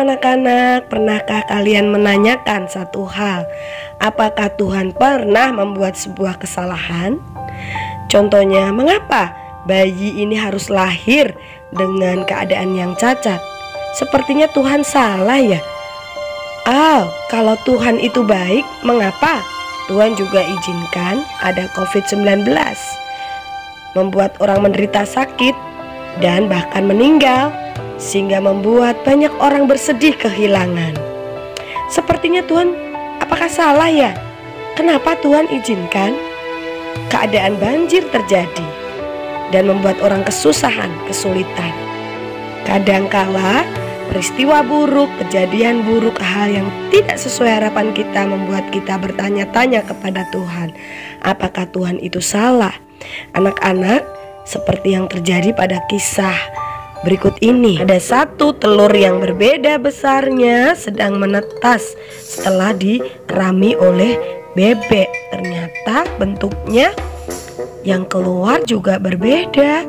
anak-anak, pernahkah kalian menanyakan satu hal? Apakah Tuhan pernah membuat sebuah kesalahan? Contohnya, mengapa bayi ini harus lahir dengan keadaan yang cacat? Sepertinya Tuhan salah ya? Kalau Tuhan itu baik, mengapa Tuhan juga izinkan ada COVID-19? Membuat orang menderita sakit dan bahkan meninggal, sehingga membuat banyak orang bersedih kehilangan. Sepertinya Tuhan, apakah salah ya? Kenapa Tuhan izinkan keadaan banjir terjadi dan membuat orang kesusahan, kesulitan? Kadangkala peristiwa buruk, kejadian buruk, hal yang tidak sesuai harapan kita membuat kita bertanya-tanya kepada Tuhan, apakah Tuhan itu salah? Anak-anak, seperti yang terjadi pada kisah berikut ini, ada satu telur yang berbeda besarnya sedang menetas setelah dirami oleh bebek. Ternyata bentuknya yang keluar juga berbeda,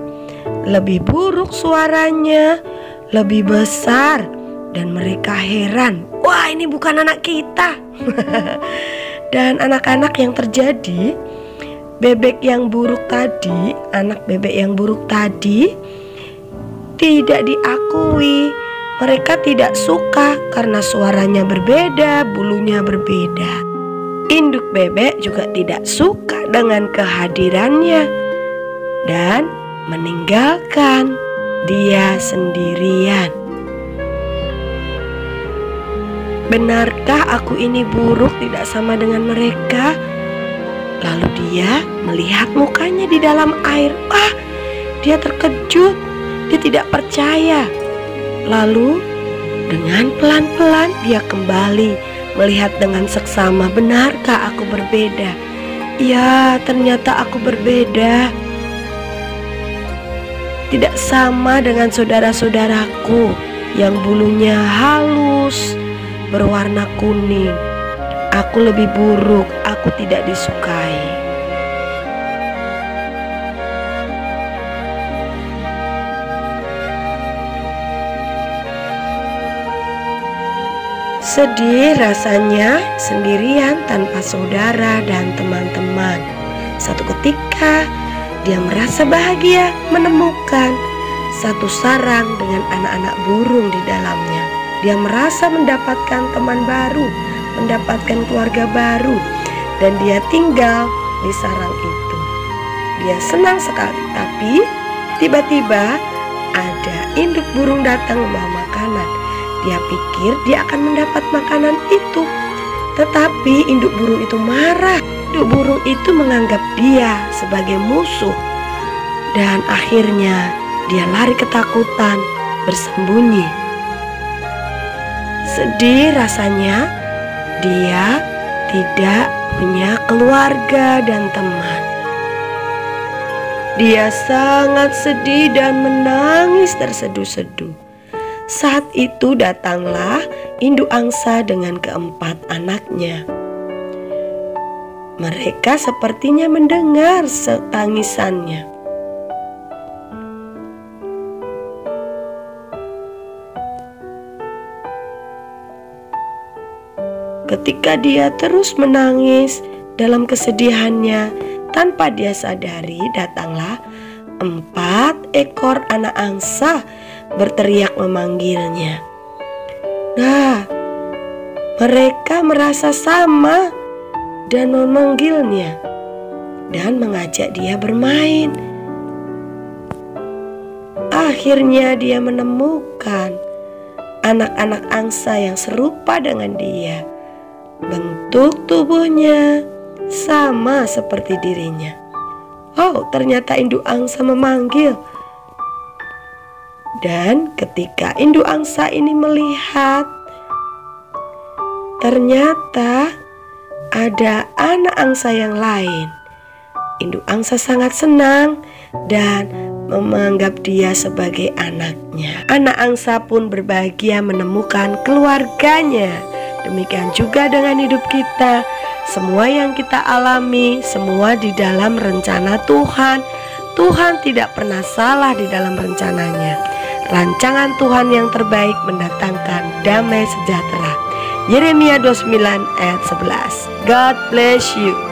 lebih buruk suaranya, lebih besar, dan mereka heran, wah ini bukan anak kita. Dan anak-anak, yang terjadi, bebek yang buruk tadi, anak bebek yang buruk tadi tidak diakui. Mereka tidak suka karena suaranya berbeda, bulunya berbeda. Induk bebek juga tidak suka dengan kehadirannya dan meninggalkan dia sendirian. Benarkah aku ini buruk, tidak sama dengan mereka? Lalu dia melihat mukanya di dalam air. Dia terkejut. Dia tidak percaya. Lalu dengan pelan-pelan dia kembali melihat dengan seksama, benarkah aku berbeda? Ya, ternyata aku berbeda. Tidak sama dengan saudara-saudaraku yang bulunya halus, berwarna kuning. Aku lebih buruk, aku tidak disukai. Sedih rasanya sendirian tanpa saudara dan teman-teman. Satu ketika dia merasa bahagia menemukan satu sarang dengan anak-anak burung di dalamnya. Dia merasa mendapatkan teman baru, mendapatkan keluarga baru, dan dia tinggal di sarang itu. Dia senang sekali, tapi tiba-tiba ada induk burung datang membawa makanan. Dia pikir dia akan mendapat makanan itu, tetapi induk burung itu marah. Induk burung itu menganggap dia sebagai musuh, dan akhirnya dia lari ketakutan, bersembunyi. Sedih rasanya, dia tidak punya keluarga dan teman. Dia sangat sedih dan menangis terseduh-seduh. Saat itu datanglah induk angsa dengan keempat anaknya. Mereka sepertinya mendengar tangisannya. Ketika dia terus menangis dalam kesedihannya, tanpa dia sadari datanglah 4 ekor anak angsa berteriak memanggilnya. Nah, mereka merasa sama dan memanggilnya dan mengajak dia bermain. Akhirnya dia menemukan anak-anak angsa yang serupa dengan dia. Bentuk tubuhnya sama seperti dirinya. Ternyata induk angsa memanggil. Dan ketika induk angsa ini melihat, ternyata ada anak angsa yang lain. Induk angsa sangat senang dan menganggap dia sebagai anaknya. Anak angsa pun berbahagia menemukan keluarganya. Demikian juga dengan hidup kita. Semua yang kita alami, semua di dalam rencana Tuhan. Tuhan tidak pernah salah di dalam rencananya. Rancangan Tuhan yang terbaik mendatangkan damai sejahtera. Yeremia 29 ayat 11. God bless you.